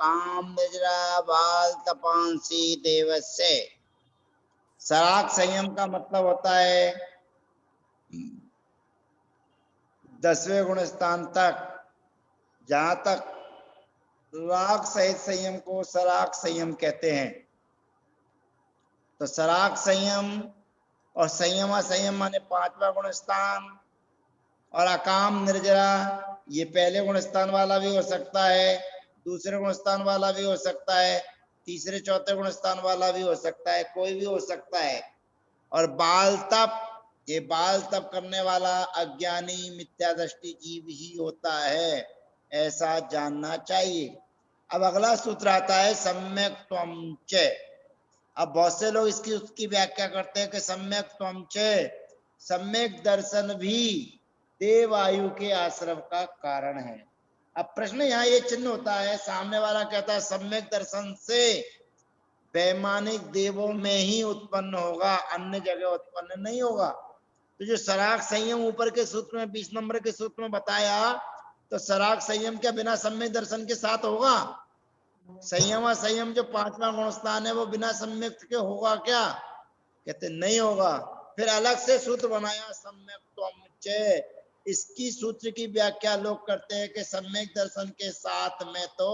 काम निजरा बाल तपांसी देवस्य। सराग संयम का मतलब होता है 10वें गुण स्थान तक, जहां तक राग सहित संयम को सराग संयम कहते हैं। तो सराग संयम और संयम संयम माने 5वां गुण स्थान, और अकाम निर्जरा ये पहले गुण स्थान वाला भी हो सकता है, दूसरे गुण स्थान वाला भी हो सकता है, तीसरे चौथे गुण स्थान वाला भी हो सकता है, कोई भी हो सकता है। और बाल तप, ये बाल तप करने वाला अज्ञानी मिथ्या दृष्टि जीव ही होता है, ऐसा जानना चाहिए। अब अगला सूत्र आता है सम्यक त्वम च। अब बहुत से लोग इसकी उसकी व्याख्या करते हैं कि सम्यक त्वम च, सम्यक दर्शन भी देवायु के आश्रम का कारण है। अब प्रश्न यहाँ ये चिन्ह होता है, सामने वाला कहता है सम्यक दर्शन से वैमानिक देवों में ही उत्पन्न होगा, अन्य जगह उत्पन्न नहीं होगा। तो जो सराग संयम ऊपर के सूत्र में 20 नंबर के सूत्र में बताया, तो सराग संयम क्या बिना सम्यक दर्शन के साथ होगा? संयम संयम जो 5वां गुण स्थान है वो बिना सम्यक के होगा क्या? कहते नहीं होगा। फिर अलग से सूत्र बनाया सम्यक त्वम च। इसकी सूत्र की व्याख्या लोग करते हैं कि सम्यक दर्शन के साथ में तो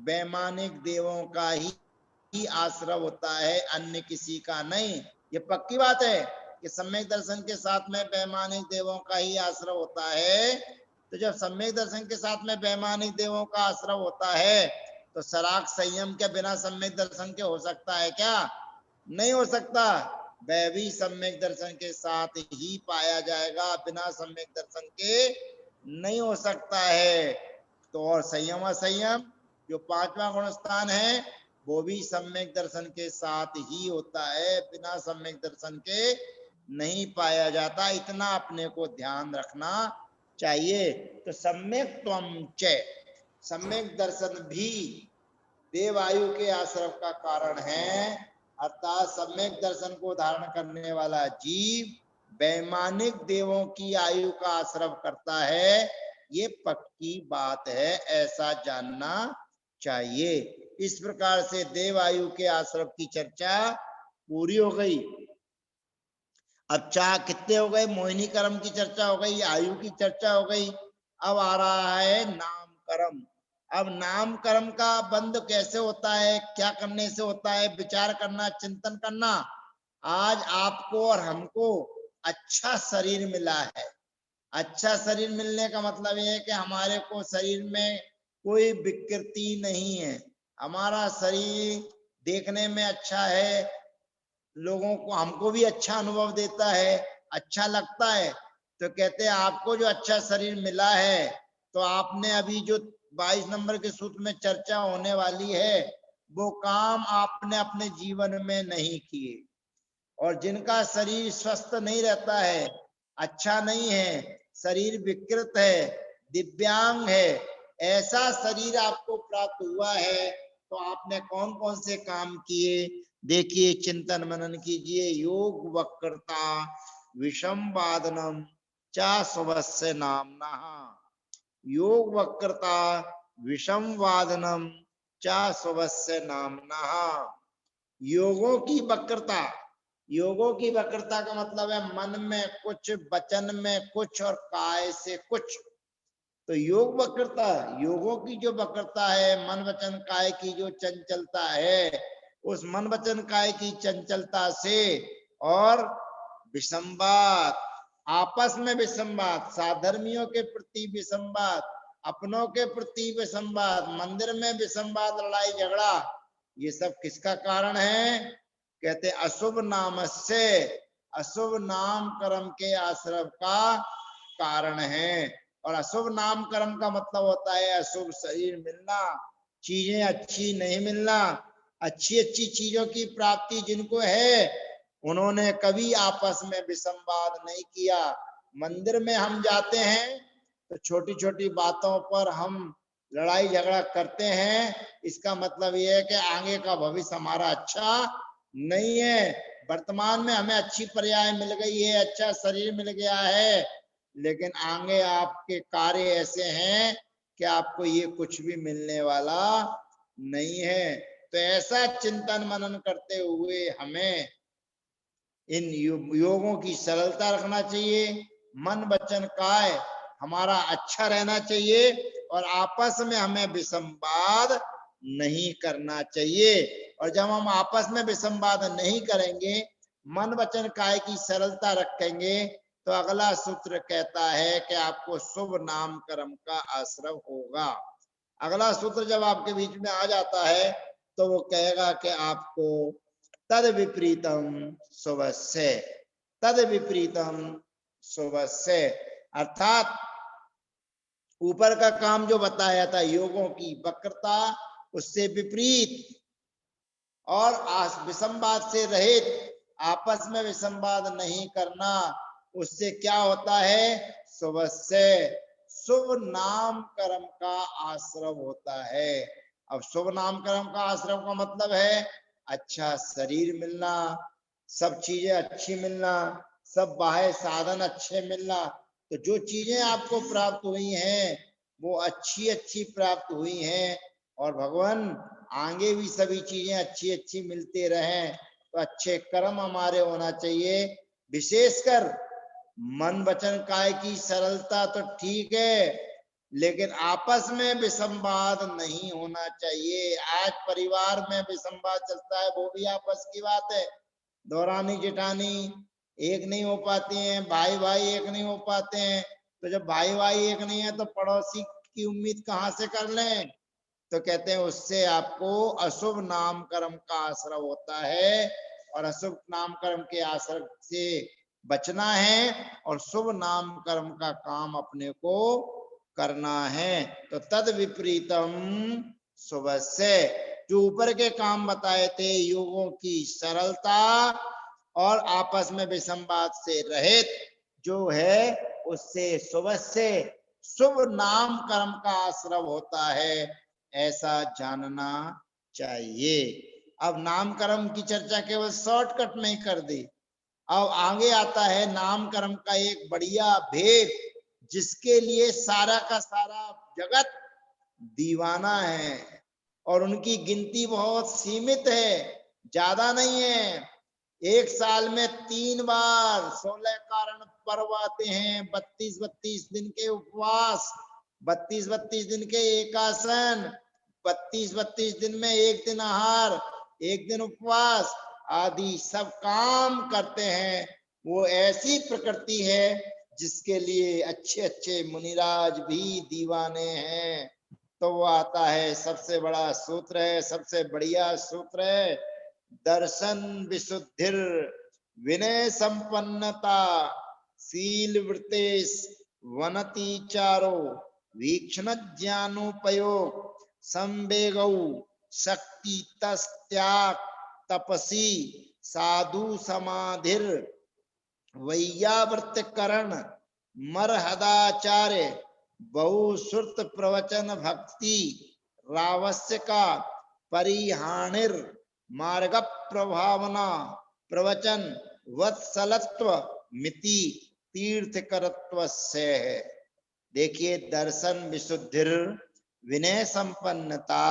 वैमानिक देवों का ही आश्रय होता है, अन्य किसी का नहीं। ये पक्की बात है कि सम्यक दर्शन के साथ में वैमानिक देवों का ही आश्रय होता है। तो जब सम्यक दर्शन के साथ में वैमानिक देवों का आश्रय होता है, तो सराग संयम के बिना सम्यक दर्शन के हो सकता है क्या? नहीं हो सकता। वह भी सम्यक दर्शन के साथ ही पाया जाएगा, बिना सम्यक दर्शन के नहीं हो सकता है। तो और संयम संयम जो 5वां गुण स्थान है वो भी सम्यक दर्शन के साथ ही होता है, बिना सम्यक दर्शन के नहीं पाया जाता। इतना अपने को ध्यान रखना चाहिए। तो सम्यक त्वम च, सम्यक दर्शन भी देवायु के आश्रय का कारण है, अर्थात सम्यक दर्शन को धारण करने वाला जीव वैमानिक देवों की आयु का आश्रय करता है। ये पक्की बात है, ऐसा जानना चाहिए। इस प्रकार से देवायु के आश्रय की चर्चा पूरी हो गई। अब कितने हो गए? मोहिनी कर्म की चर्चा हो गई, आयु की चर्चा हो गई। अब आ रहा है नाम कर्म। अब नाम कर्म का बंध कैसे होता है, क्या करने से होता है, विचार करना, चिंतन करना। आज आपको और हमको अच्छा शरीर मिला है। अच्छा शरीर मिलने का मतलब यह है कि हमारे को शरीर में कोई विकृति नहीं है, हमारा शरीर देखने में अच्छा है, लोगों को हमको भी अच्छा अनुभव देता है, अच्छा लगता है। तो कहते हैं आपको जो अच्छा शरीर मिला है, तो आपने अभी जो 22 नंबर के सूत्र में चर्चा होने वाली है वो काम आपने अपने जीवन में नहीं किए। और जिनका शरीर स्वस्थ नहीं रहता है, अच्छा नहीं है, शरीर विकृत है, दिव्यांग है, ऐसा शरीर आपको प्राप्त हुआ है, तो आपने कौन कौन से काम किए? देखिए, चिंतन मनन कीजिए। योग वक्रता विषम वादनम चा स्वस्य नामना। योग वक्रता विषम वादनम चा स्वस्य नामना। योगों की वक्रता, योगों की वक्रता का मतलब है मन में कुछ, वचन में कुछ और काय से कुछ। तो योग वक्रता, योगों की जो वक्रता है, मन वचन काय की जो चंचलता है, उस मन वचन काय की चंचलता से और विसंवाद, आपस में विसंवाद, साधर्मियों के प्रति विसंवाद, अपनों के प्रति विसंवाद, मंदिर में विसंवाद, लड़ाई झगड़ा, ये सब किसका कारण है? कहते अशुभ नाम से, अशुभ नाम कर्म के आश्रय का कारण है। और अशुभ नाम कर्म का मतलब होता है अशुभ शरीर मिलना, चीजें अच्छी नहीं मिलना। अच्छी अच्छी चीजों की प्राप्ति जिनको है, उन्होंने कभी आपस में विसंवाद नहीं किया। मंदिर में हम जाते हैं तो छोटी छोटी बातों पर हम लड़ाई झगड़ा करते हैं, इसका मतलब यह है कि आगे का भविष्य हमारा अच्छा नहीं है। वर्तमान में हमें अच्छी पर्याय मिल गई है, अच्छा शरीर मिल गया है, लेकिन आगे आपके कार्य ऐसे हैं कि आपको ये कुछ भी मिलने वाला नहीं है। तो ऐसा चिंतन मनन करते हुए हमें इन योगों की सरलता रखना चाहिए, मन वचन काय हमारा अच्छा रहना चाहिए और आपस में हमें विसंवाद नहीं करना चाहिए। और जब हम आपस में विसंवाद नहीं करेंगे, मन वचन काय की सरलता रखेंगे, तो अगला सूत्र कहता है कि आपको शुभ नाम कर्म का आश्रय होगा। अगला सूत्र जब आपके बीच में आ जाता है तो वो कहेगा कि आपको तद विपरीतम शुभस्य, तद विपरीतम शुभस्य, अर्थात ऊपर का काम जो बताया था योगों की वक्रता, उससे विपरीत और विसंवाद से रहित, आपस में विसंवाद नहीं करना, उससे क्या होता है? शुभस्य, शुभ नाम कर्म का आश्रय होता है। अब शुभ नाम कर्म का आश्रय का मतलब है अच्छा शरीर मिलना, सब चीजें अच्छी मिलना, सब बाह्य साधन अच्छे मिलना। तो जो चीजें आपको प्राप्त हुई हैं वो अच्छी अच्छी प्राप्त हुई हैं, और भगवान आगे भी सभी चीजें अच्छी अच्छी मिलते रहें। तो अच्छे कर्म हमारे होना चाहिए। विशेषकर मन वचन काय की सरलता तो ठीक है, लेकिन आपस में विसंवाद नहीं होना चाहिए। आज परिवार में विसंवाद चलता है, वो भी आपस की बात है। दौरानी जेठानी एक नहीं हो पाती हैं, भाई भाई एक नहीं हो पाते हैं। तो जब भाई भाई एक नहीं है तो पड़ोसी की उम्मीद कहां से कर लें? तो कहते हैं उससे आपको अशुभ नाम कर्म का आश्रय होता है, और अशुभ नाम कर्म के आश्रय से बचना है और शुभ नाम कर्म का काम अपने को करना है। तो तद विपरीतम शुभस्य, जो ऊपर के काम बताए थे योगों की सरलता और आपस में विसंवाद से रहित जो है, उससे शुभस्य, शुभ नाम कर्म का आश्रय होता है, ऐसा जानना चाहिए। अब नाम कर्म की चर्चा केवल शॉर्टकट में कर दी। अब आगे आता है नाम कर्म का एक बढ़िया भेद, जिसके लिए सारा का सारा जगत दीवाना है, और उनकी गिनती बहुत सीमित है, ज्यादा नहीं है। एक साल में 3 बार 16 कारण पर्व आते हैं, 32-32 दिन के उपवास, 32-32 दिन के एकासन, 32-32 दिन में एक दिन आहार, एक दिन उपवास आदि सब काम करते हैं। वो ऐसी प्रकृति है जिसके लिए अच्छे अच्छे मुनिराज भी दीवाने हैं। तो वो आता है, सबसे बड़ा सूत्र है, सबसे बढ़िया सूत्र है, दर्शन विशुद्धिर विनय संपन्नता शील वृतेश वनति चारो वीक्षण ज्ञानोपयोग संवेगौ शक्ति तस्त्याग तपसी साधु समाधिर वैयावर्त करण मरहदाचार्य बहुश्रुत प्रवचन भक्ति रावस्य का परिहानिर मार्ग प्रभावना प्रवचन वत्सलत्व मिति तीर्थकरत्व से है। देखिए, दर्शन विशुद्धिर विनय संपन्नता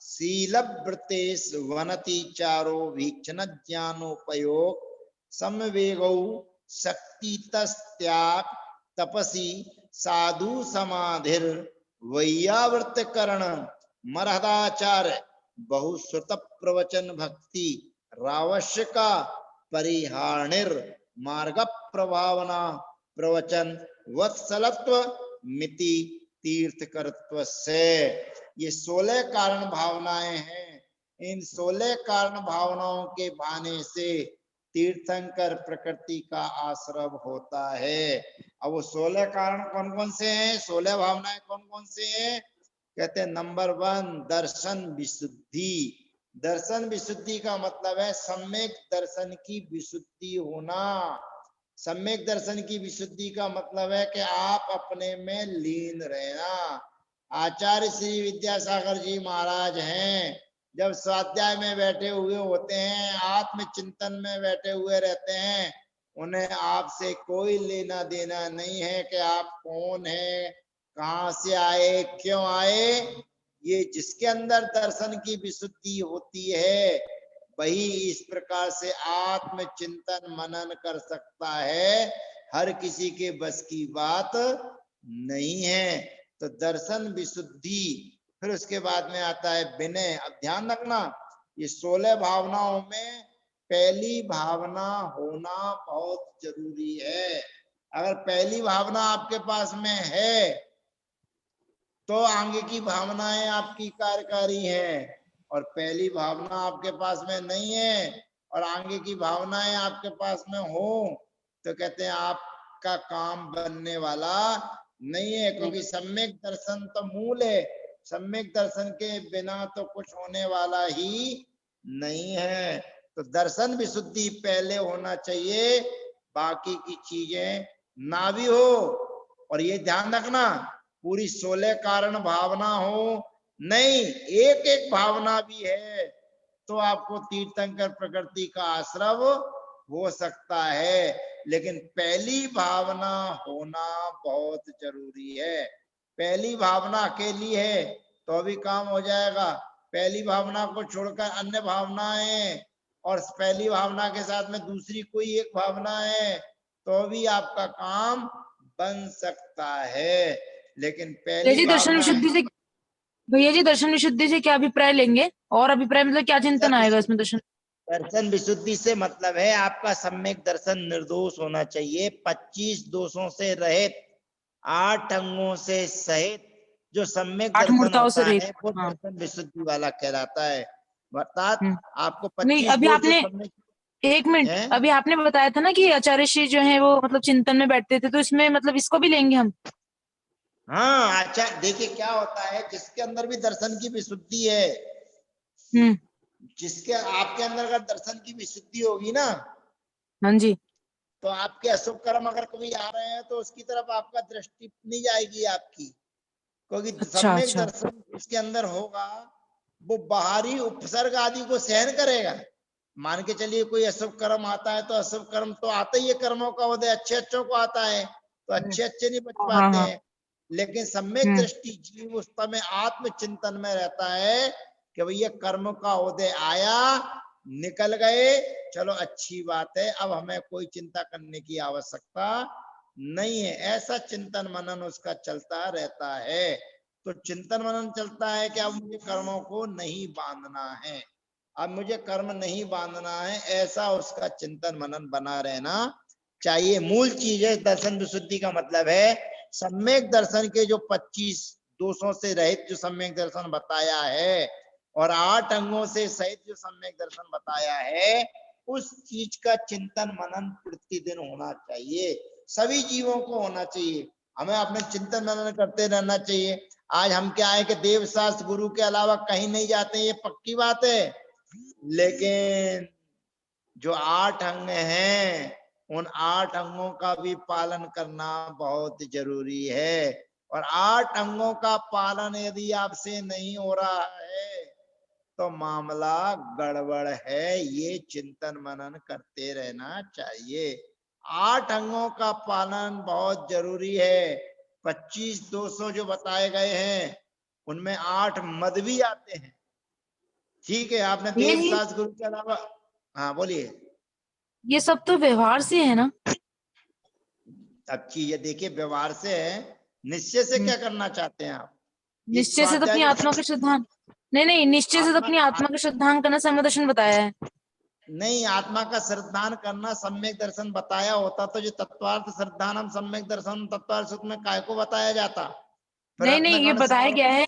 शीलव्रतेश वनति चारो वीक्षण ज्ञानोपयोग समवेगौ शक्ति तस्त्याग तपसी साधु समाधिर वैयावर्त करण मरहदाचार्य बहुश्रुत प्रवचन भक्ति रावश्य का परिहानिर मार्ग प्रभावना प्रवचन वत्सलत्व मिति तीर्थकरत्व से। ये 16 कारण भावनाएं हैं। इन 16 कारण भावनाओं के बहाने से तीर्थंकर प्रकृति का आश्रय होता है। अब वो 16 कारण कौन कौन से हैं, 16 भावनाएं कौन कौन से हैं? कहते हैं नंबर 1 दर्शन विशुद्धि। दर्शन विशुद्धि का मतलब है सम्यक दर्शन की विशुद्धि होना। सम्यक दर्शन की विशुद्धि का मतलब है कि आप अपने में लीन रहना। आचार्य श्री विद्यासागर जी महाराज हैं, जब स्वाध्याय में बैठे हुए होते हैं, आत्म चिंतन में बैठे हुए रहते हैं, उन्हें आपसे कोई लेना देना नहीं है कि आप कौन है, कहां से आए, क्यों आए, ये जिसके अंदर दर्शन की विशुद्धि होती है वही इस प्रकार से आत्म चिंतन मनन कर सकता है। हर किसी के बस की बात नहीं है। तो दर्शन विशुद्धि, फिर उसके बाद में आता है विनय। अब ध्यान रखना, ये 16 भावनाओं में पहली भावना होना बहुत जरूरी है। अगर पहली भावना आपके पास में है तो आगे की भावनाएं आपकी कार्यकारी हैं, और पहली भावना आपके पास में नहीं है और आगे की भावनाएं आपके पास में हो तो कहते हैं आपका काम बनने वाला नहीं है, क्योंकि सम्यक दर्शन तो मूल है। सम्यक दर्शन के बिना तो कुछ होने वाला ही नहीं है। तो दर्शन विशुद्धि पहले होना चाहिए, बाकी की चीजें ना भी हो। और ये ध्यान रखना, पूरी 16 कारण भावना हो नहीं, एक एक भावना भी है तो आपको तीर्थंकर प्रकृति का आश्रव हो सकता है, लेकिन पहली भावना होना बहुत जरूरी है। पहली भावना अकेली है तो भी काम हो जाएगा, पहली भावना को छोड़कर अन्य भावनाएं और पहली भावना के साथ में दूसरी कोई एक भावना है तो भी आपका काम बन सकता है, लेकिन भैया पहली जी दर्शन भावना। विशुद्धि से, भैया जी दर्शन विशुद्धि से क्या अभिप्राय लेंगे? और अभिप्राय मतलब क्या चिंतन आएगा इसमें दर्शन? दर्शन विशुद्धि से मतलब है आपका सम्यक दर्शन निर्दोष होना चाहिए, 25 दोषों से रहित, 8 अंगों से सहित। जो सम्यक 8 दर्शन मूर्ताओं से होता रहित। है वो हाँ। दर्शन विशुद्धि वाला कहलाता है। अर्थात आपको नहीं 25 अभी दोष जो आपने, सम्यक एक मिनट, है। अभी आपने बताया था ना कि आचार्य श्री जो है वो मतलब चिंतन में बैठते थे, तो इसमें मतलब इसको भी लेंगे हम? हाँ अच्छा, देखिए क्या होता है, जिसके अंदर भी दर्शन की विशुद्धि है, हम्म। जिसके आपके अंदर अगर दर्शन की विशुद्धि होगी ना, हाँ जी। तो आपके अशुभ कर्म अगर कभी आ रहे हैं तो उसकी तरफ आपका दृष्टि नहीं जाएगी आपकी, क्योंकि अच्छा सम्यक अच्छा। दर्शन जिसके अंदर होगा वो बाहरी उपसर्ग आदि को सहन करेगा। मान के चलिए कोई अशुभ कर्म आता है तो अशुभ कर्म तो आता ही है, कर्मों का उदय अच्छे अच्छों को आता है, तो अच्छे अच्छे नहीं बच हाँ पाते हाँ। हैं। लेकिन सम्यक हम्म। दृष्टि जीव उस समय आत्मचिंतन में रहता है कि भैया कर्म का उदय आया, निकल गए, चलो अच्छी बात है, अब हमें कोई चिंता करने की आवश्यकता नहीं है। ऐसा चिंतन मनन उसका चलता रहता है। तो चिंतन मनन चलता है कि अब मुझे कर्मों को नहीं बांधना है, अब मुझे कर्म नहीं बांधना है, ऐसा उसका चिंतन मनन बना रहना चाहिए। मूल चीज है दर्शन विशुद्धि का मतलब है सम्यक दर्शन के जो 25 दोषों से रहित जो सम्यक दर्शन बताया है और 8 अंगों से सहित जो सम्यक दर्शन बताया है, उस चीज का चिंतन मनन प्रतिदिन होना चाहिए, सभी जीवों को होना चाहिए। हमें अपने चिंतन मनन करते रहना चाहिए। आज हम क्या है कि देव शास्त्र गुरु के अलावा कहीं नहीं जाते, ये पक्की बात है, लेकिन जो 8 अंग हैं उन 8 अंगों का भी पालन करना बहुत जरूरी है। और 8 अंगों का पालन यदि आपसे नहीं हो रहा है तो मामला गड़बड़ है, ये चिंतन मनन करते रहना चाहिए। 8 अंगों का पालन बहुत जरूरी है। 25 200 जो बताए गए हैं उनमें 8 मद भी आते हैं। ठीक है, आपने ये देव जी, शास्त्र गुरु के अलावा, हाँ बोलिए। ये सब तो व्यवहार से है ना? अच्छी, ये देखिए व्यवहार से है, निश्चय से क्या करना चाहते हैं आप? ये निश्चय से तो स्वाध्याय अपनी जो आत्मा का शुद्धांग, नहीं नहीं, निश्चय से तो आत्मा अपनी आत्मा का शुद्धांग करना समय दर्शन बताया है। नहीं, आत्मा का श्रद्धान करना सम्यक दर्शन बताया होता तो जो तत्वार्थ श्रद्धानम सम्यक दर्शन तत्वार्थ सूत्र में काय को बताया जाता? नहीं नहीं, प्रयत्न ये गण बताया गया है,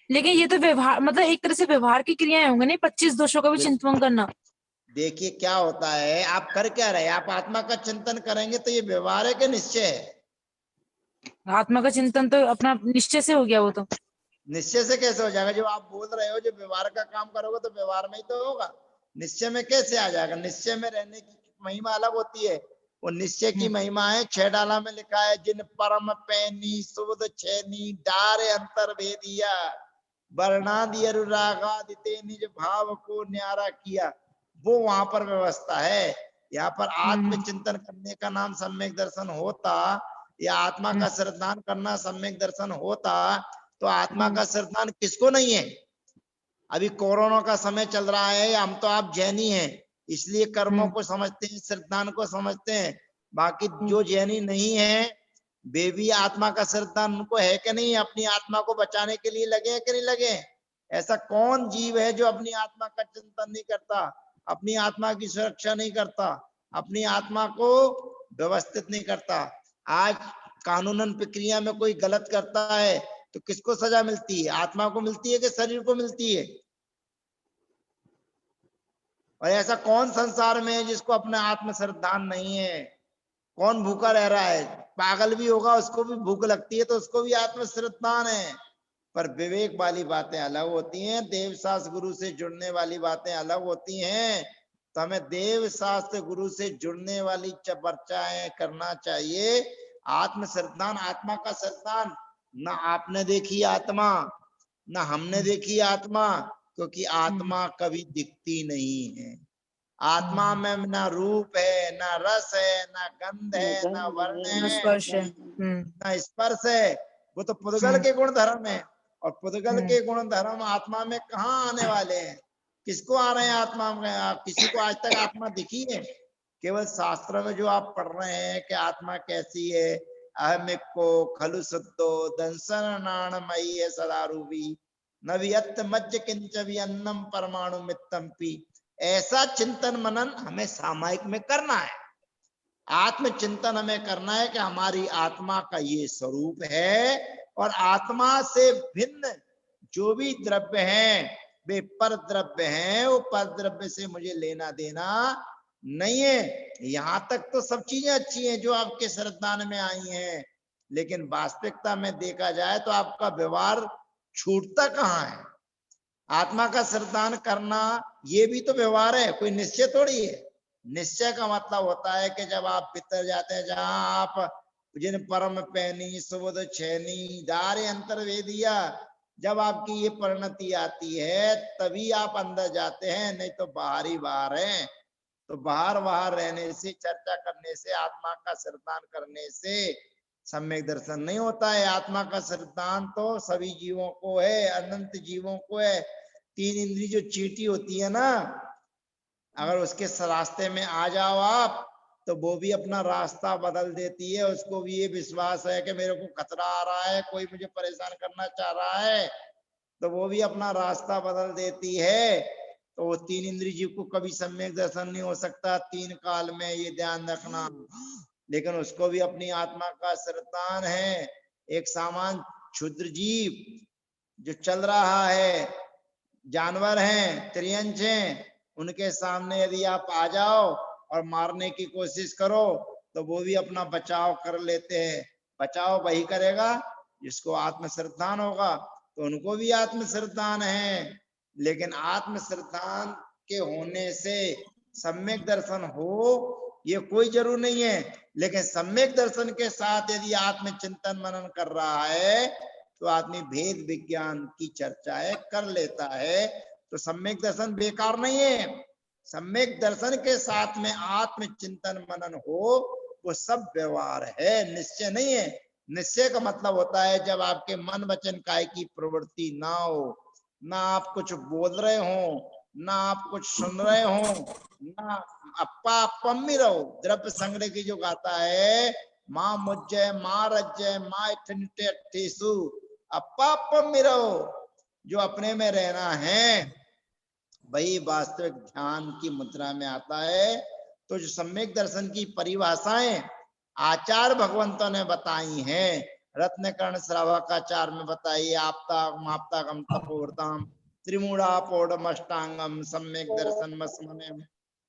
लेकिन ये तो व्यवहार मतलब एक तरह से व्यवहार की क्रियाएं होंगी, नहीं 25 दोषों का भी चिंतन करना। देखिए क्या होता है, आप कर क्या रहे, आप आत्मा का चिंतन करेंगे तो ये व्यवहार है कि निश्चय है? आत्मा का चिंतन तो अपना निश्चय से हो गया वो तो। निश्चय से कैसे हो जाएगा? जो आप बोल रहे हो जो व्यवहार का काम करोगे तो व्यवहार में ही तो होगा, निश्चय में कैसे आ जाएगा? निश्चय में रहने की महिमा अलग होती है। वो निश्चय की महिमा है, 6 डाला में लिखा है, जिन परम पैनी सुबुद छेनी डारे अंतर भेदिया वर्णादि अनुरागादिते निज भाव को न्यारा किया, वो वहां पर व्यवस्था है। यहाँ पर हम्म। आत्मचिंतन करने का नाम सम्यक दर्शन होता या आत्मा का श्रद्धान करना सम्यक दर्शन होता तो आत्मा का श्रद्धान किसको नहीं है? अभी कोरोना का समय चल रहा है, हम तो आप जैनी हैं इसलिए कर्मों को समझते हैं, श्रद्धान को समझते हैं। बाकी जो जैनी नहीं है वे भी आत्मा का श्रद्धान उनको है कि नहीं? अपनी आत्मा को बचाने के लिए लगे हैं कि नहीं लगे? ऐसा कौन जीव है जो अपनी आत्मा का चिंतन नहीं करता, अपनी आत्मा की सुरक्षा नहीं करता, अपनी आत्मा को व्यवस्थित नहीं करता? आज कानूनन प्रक्रिया में कोई गलत करता है तो किसको सजा मिलती है? आत्मा को मिलती है कि शरीर को मिलती है? और ऐसा कौन संसार में है जिसको अपना आत्म श्रद्धान नहीं है? कौन भूखा रह रहा है? पागल भी होगा, उसको भी भूख लगती है तो उसको भी आत्म श्रद्धान है। पर विवेक वाली बातें अलग होती हैं, देव शास्त्र गुरु से जुड़ने वाली बातें अलग होती हैं। तो हमें देव शास्त्र गुरु से जुड़ने वाली चर्चाएं करना चाहिए। आत्म श्रद्धान, आत्मा का श्रद्धान ना आपने देखी आत्मा ना हमने देखी आत्मा, क्योंकि आत्मा कभी दिखती नहीं है। आत्मा में ना रूप है, ना रस है, ना गंध है, ना वर्ण है, स्पर्श है, ना स्पर्श है। वो तो पुद्गल के गुण धर्म है, और पुद्गल के गुण धर्म आत्मा में कहाँ आने वाले हैं? किसको आ रहे हैं आत्मा में? किसी को आज तक आत्मा दिखी है? केवल शास्त्र में जो आप पढ़ रहे हैं कि आत्मा कैसी है, अहमिको खलु शुद्धो दंसन नाणमयी है सदा रूपी न वियत मज्ज किंच अन्नम परमाणु मित्तम पी। ऐसा चिंतन मनन हमें सामायिक में करना है। आत्मचिंतन हमें करना है कि हमारी आत्मा का ये स्वरूप है, और आत्मा से भिन्न जो भी द्रव्य हैं वे पर द्रव्य हैं, वो पर द्रव्य से मुझे लेना देना नहीं है। यहां तक तो सब चीजें अच्छी हैं जो आपके श्रद्धान में आई हैं, लेकिन वास्तविकता में देखा जाए तो आपका व्यवहार छूटता कहाँ है? आत्मा का श्रद्धान करना ये भी तो व्यवहार है, कोई निश्चय थोड़ी है। निश्चय का मतलब होता है कि जब आप भीतर जाते हैं, जहां आप जिन परम पैनी सुबुद छैनी दारे अंतर वेदिया, जब आपकी ये परिणति आती है तभी आप अंदर जाते हैं, नहीं तो बाहर ही बाहर है। तो बाहर बाहर रहने से, चर्चा करने से, आत्मा का श्रद्धान करने से सम्यक दर्शन नहीं होता है। आत्मा का श्रद्धान तो सभी जीवों को है, अनंत जीवों को है। तीन इंद्री जो चींटी होती है ना, अगर उसके रास्ते में आ जाओ आप तो वो भी अपना रास्ता बदल देती है। उसको भी ये विश्वास है कि मेरे को खतरा आ रहा है, कोई मुझे परेशान करना चाह रहा है, तो वो भी अपना रास्ता बदल देती है। तो वो तीन इंद्रिय जीव को कभी सम्यक दर्शन नहीं हो सकता तीन काल में, ये ध्यान रखना। लेकिन उसको भी अपनी आत्मा का श्रद्धान है। एक सामान्य क्षुद्र जीव जो चल रहा है, जानवर हैं, त्रियंश हैं, उनके सामने यदि आप आ जाओ और मारने की कोशिश करो तो वो भी अपना बचाव कर लेते हैं। बचाव वही करेगा जिसको आत्म श्रद्धान होगा, तो उनको भी आत्म श्रद्धान है। लेकिन आत्म श्रद्धान के होने से सम्यक दर्शन हो ये कोई जरूर नहीं है। लेकिन सम्यक दर्शन के साथ यदि आत्म चिंतन मनन कर रहा है तो आदमी भेद विज्ञान की चर्चाएं कर लेता है। तो सम्यक दर्शन बेकार नहीं है। सम्यक दर्शन के साथ में आत्म चिंतन मनन हो वो सब व्यवहार है, निश्चय नहीं है। निश्चय का मतलब होता है जब आपके मन वचन काय की प्रवृत्ति ना हो, ना आप कुछ बोल रहे हो, ना आप कुछ सुन रहे हो, ना अप्पा पम्मी रहो। द्रव्य संग्रह की जो गाता है, माँ मुज्जय माँ रज्जय माँ अट्ठेसु अप्पा पम्मी रहो, जो अपने में रहना है वही वास्तविक ध्यान की मुद्रा में आता है। तो जो सम्यक दर्शन की परिभाषाएं आचार्य भगवंतों ने बताई हैं, रत्नकर्ण श्रावकाचार्य में बताई, आपता माप्तागम तपोवृताम त्रिमूढ़ा पौडमष्टांगम सम्यक दर्शन मस्मने।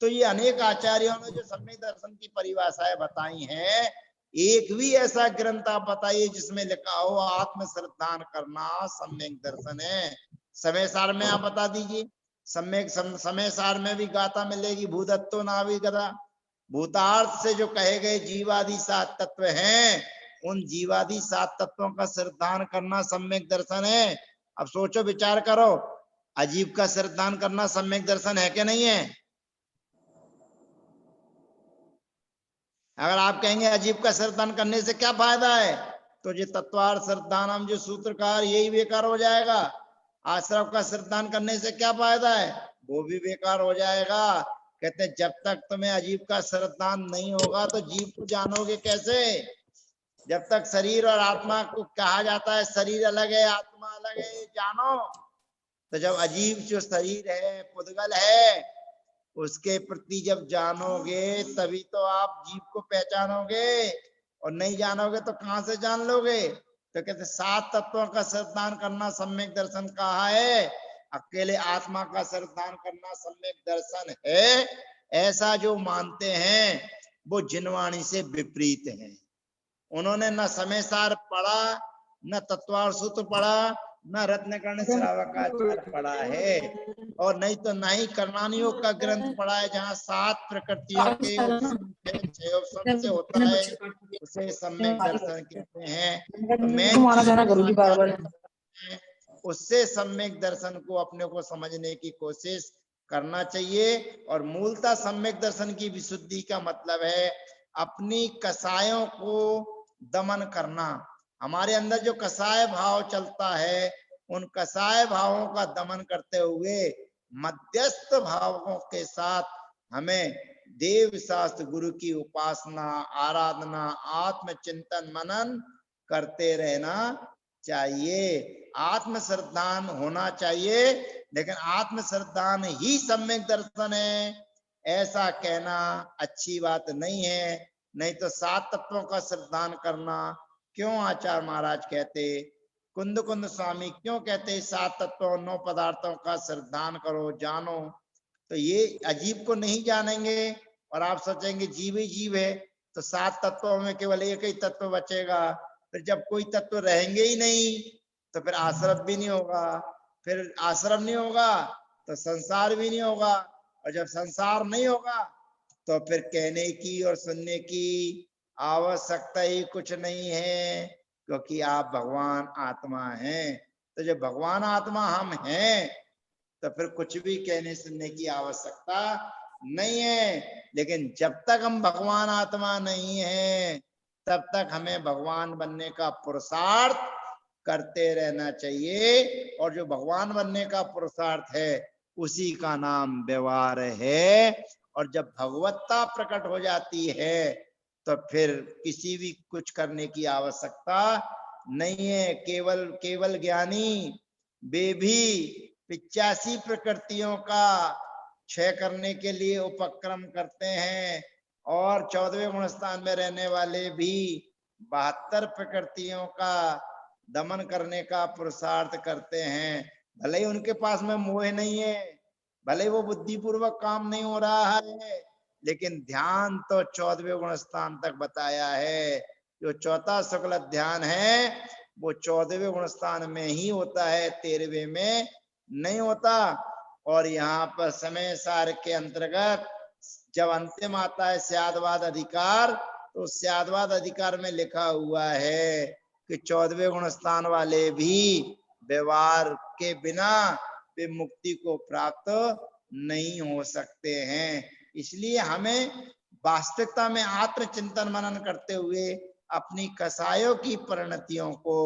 तो ये अनेक आचार्यों ने जो सम्यक दर्शन की परिभाषाएं बताई हैं, एक भी ऐसा ग्रंथ आप बताइए जिसमें लिखा हो आत्म श्रद्धान करना सम्यक दर्शन है। समय सार में आप बता दीजिए। सम्यक समय सार में भी गाथा मिलेगी, भूतत्व नाभि गदा। भूतार्थ से जो कहे गए जीवादि 7 तत्व हैं, उन जीवादि 7 तत्वों का श्रद्धान करना सम्यक दर्शन है। अब सोचो विचार करो, अजीब का श्रद्धान करना सम्यक दर्शन है कि नहीं है? अगर आप कहेंगे अजीब का श्रद्धान करने से क्या फायदा है, तो ये तत्वार्थ श्रद्धानम जो सूत्रकार यही बेकार हो जाएगा। आश्रव का श्रद्धान करने से क्या फायदा है, वो भी बेकार हो जाएगा। कहते हैं जब तक तुम्हें अजीब का श्रद्धान नहीं होगा तो जीव को जानोगे कैसे। जब तक शरीर और आत्मा को कहा जाता है शरीर अलग है आत्मा अलग है जानो, तो जब अजीब जो शरीर है पुद्गल है उसके प्रति जब जानोगे तभी तो आप जीव को पहचानोगे, और नहीं जानोगे तो कहां से जान लोगे। तो कहते 7 तत्वों का श्रद्धान करना सम्यक दर्शन कहा है, अकेले आत्मा का श्रद्धान करना सम्यक दर्शन है, ऐसा जो मानते हैं वो जिनवाणी से विपरीत है। उन्होंने न समय सार पढ़ा, न तत्वार्थ सूत्र पढ़ा, न रत्नकर्ण श्रावकाचार्य पढ़ा है, और नहीं तो ना ही कर्णानी योग का ग्रंथ पढ़ा है जहाँ 7 प्रकृतियों के उपसम से होता है, उसे सम्यक दर्शन कहते हैं। तो मैं उससे सम्यक दर्शन को अपने को समझने की कोशिश करना चाहिए। और मूलतः सम्यक दर्शन की विशुद्धि का मतलब है अपनी कसायों को दमन करना। हमारे अंदर जो कसाय भाव चलता है उन कसाय भावों का दमन करते हुए मध्यस्थ भावों के साथ हमें देव शास्त्र गुरु की उपासना आराधना आत्मचिंतन मनन करते रहना चाहिए। आत्म श्रद्धान होना चाहिए, लेकिन आत्म श्रद्धान ही सम्यक दर्शन है ऐसा कहना अच्छी बात नहीं है। नहीं तो 7 तत्वों का श्रद्धान करना क्यों आचार्य महाराज कहते, कुंद कुंद स्वामी क्यों कहते 7 तत्वों 9 पदार्थों का श्रद्धान करो जानो। तो ये अजीब को नहीं जानेंगे और आप सोचेंगे जीव ही जीव है, तो 7 तत्वों में केवल एक ही तत्व बचेगा। फिर जब कोई तत्व रहेंगे ही नहीं तो फिर आश्रम भी नहीं होगा, फिर आश्रम नहीं होगा तो संसार भी नहीं होगा, और जब संसार नहीं होगा तो फिर कहने की और सुनने की आवश्यकता ही कुछ नहीं है, क्योंकि आप भगवान आत्मा हैं। तो जब भगवान आत्मा हम हैं तो फिर कुछ भी कहने सुनने की आवश्यकता नहीं है। लेकिन जब तक हम भगवान आत्मा नहीं है तब तक हमें भगवान बनने का पुरुषार्थ करते रहना चाहिए, और जो भगवान बनने का पुरुषार्थ है उसी का नाम व्यवहार है। और जब भगवत्ता प्रकट हो जाती है तो फिर किसी भी कुछ करने की आवश्यकता नहीं है। केवल ज्ञानी वे भी 85 प्रकृतियों का क्षय करने के लिए उपक्रम करते हैं, और 14वें गुण स्थान में रहने वाले भी 72 प्रकृतियों का दमन करने का पुरुषार्थ करते हैं। भले ही उनके पास में मोह नहीं है, भले वो बुद्धिपूर्वक काम नहीं हो रहा है, लेकिन ध्यान तो 14वें गुण स्थान तक बताया है। जो चौथा शुक्ल ध्यान है वो 14वें गुण स्थान में ही होता है, 13वें में नहीं होता। और यहाँ पर समय सार के अंतर्गत जब अंतिम आता है स्यादवाद अधिकार, तो स्यादवाद अधिकार में लिखा हुआ है कि 14वें गुण स्थान वाले भी व्यवहार के बिना वे मुक्ति को प्राप्त नहीं हो सकते हैं। इसलिए हमें वास्तविकता में आत्मचिंतन मनन करते हुए अपनी कसायों की परिणतियों को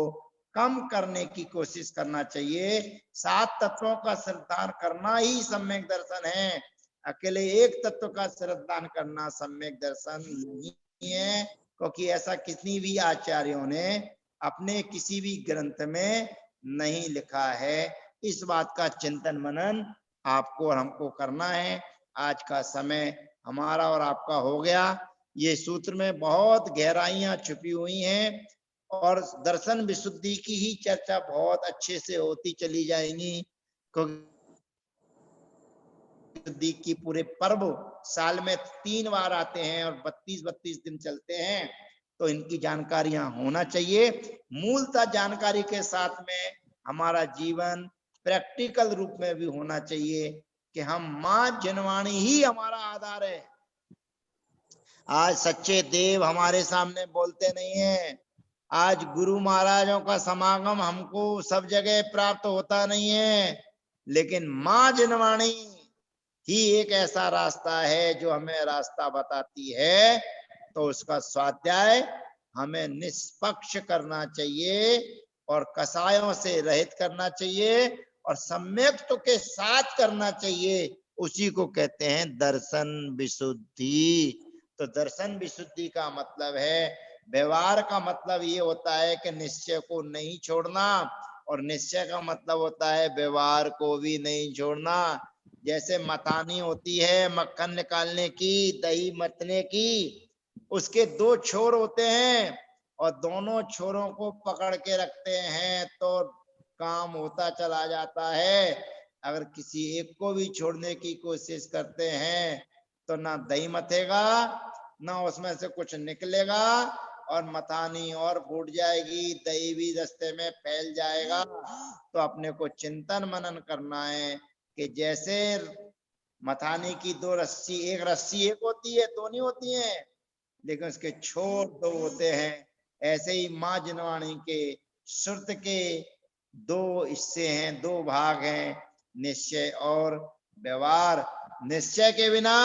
कम करने की कोशिश करना चाहिए। 7 तत्वों का श्रद्धान करना ही सम्यक दर्शन है, अकेले एक तत्व का श्रद्धान करना सम्यक दर्शन नहीं है, क्योंकि ऐसा किसी भी आचार्यों ने अपने किसी भी ग्रंथ में नहीं लिखा है। इस बात का चिंतन मनन आपको और हमको करना है। आज का समय हमारा और आपका हो गया। ये सूत्र में बहुत गहराइयां छुपी हुई हैं, और दर्शन विशुद्धि की ही चर्चा बहुत अच्छे से होती चली जाएंगी, क्योंकि विशुद्धि की पूरे पर्व साल में 3 बार आते हैं और 32 दिन चलते हैं, तो इनकी जानकारियां होना चाहिए। मूलतः जानकारी के साथ में हमारा जीवन प्रैक्टिकल रूप में भी होना चाहिए कि हम मां जनवाणी ही हमारा आधार है। आज सच्चे देव हमारे सामने बोलते नहीं है, आज गुरु महाराजों का समागम हमको सब जगह प्राप्त होता नहीं है, लेकिन मां जनवाणी ही एक ऐसा रास्ता है जो हमें रास्ता बताती है। तो उसका स्वाध्याय हमें निष्पक्ष करना चाहिए और कसायों से रहित करना चाहिए और सम्यक्त्व के साथ करना चाहिए। उसी को कहते हैं दर्शन विशुद्धि। तो दर्शन विशुद्धि का मतलब है, व्यवहार का मतलब ये होता है कि निश्चय को नहीं छोड़ना, और निश्चय का मतलब होता है व्यवहार को भी नहीं छोड़ना। जैसे मथानी होती है मक्खन निकालने की, दही मथने की, उसके दो छोर होते हैं और दोनों छोरों को पकड़ के रखते हैं तो काम होता चला जाता है। अगर किसी एक को भी छोड़ने की कोशिश करते हैं तो ना दही मथेगा, ना उसमें से कुछ निकलेगा, और मथानी और फूट जाएगी, दही भी रास्ते में फैल जाएगा। तो अपने को चिंतन मनन करना है कि जैसे मथानी की दो रस्सी, एक रस्सी एक होती है, दो नहीं होती है, लेकिन उसके छोर दो होते हैं। ऐसे ही माँ जिनवाणी के श्रुत के दो हिस्से हैं, दो भाग हैं, निश्चय और व्यवहार। निश्चय के बिना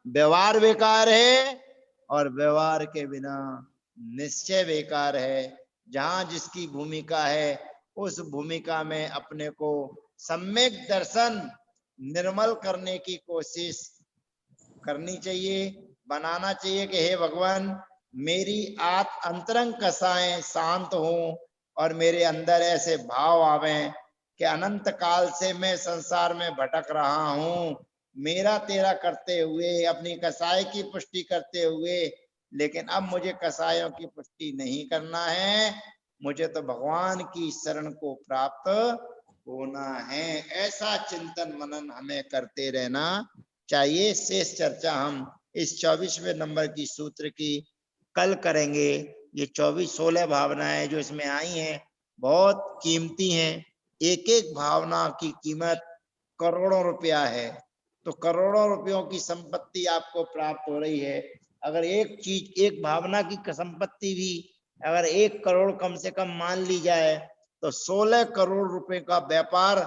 व्यवहार बेकार है और व्यवहार के बिना निश्चय बेकार है। जहां जिसकी भूमिका है उस भूमिका में अपने को सम्यक दर्शन निर्मल करने की कोशिश करनी चाहिए, बनाना चाहिए कि हे भगवान, मेरी अंतरंग कसाएं शांत हों और मेरे अंदर ऐसे भाव आवें कि अनंत काल से मैं संसार में भटक रहा हूं, मेरा तेरा करते हुए, अपनी कसाई की पुष्टि करते हुए, लेकिन अब मुझे कसायों की पुष्टि नहीं करना है, मुझे तो भगवान की शरण को प्राप्त होना है। ऐसा चिंतन मनन हमें करते रहना चाहिए। शेष चर्चा हम इस 24वें नंबर की सूत्र की कल करेंगे। ये 16 भावनाएं जो इसमें आई हैं बहुत कीमती हैं। एक एक भावना की कीमत करोड़ों रुपया है, तो करोड़ों रुपयों की संपत्ति आपको प्राप्त हो रही है। अगर एक चीज, एक भावना की संपत्ति भी अगर 1 करोड़ कम से कम मान ली जाए तो 16 करोड़ रुपए का व्यापार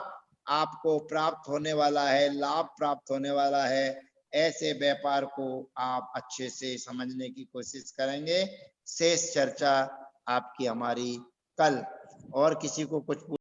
आपको प्राप्त होने वाला है, लाभ प्राप्त होने वाला है। ऐसे व्यापार को आप अच्छे से समझने की कोशिश करेंगे। शेष चर्चा आपकी हमारी कल। और किसी को कुछ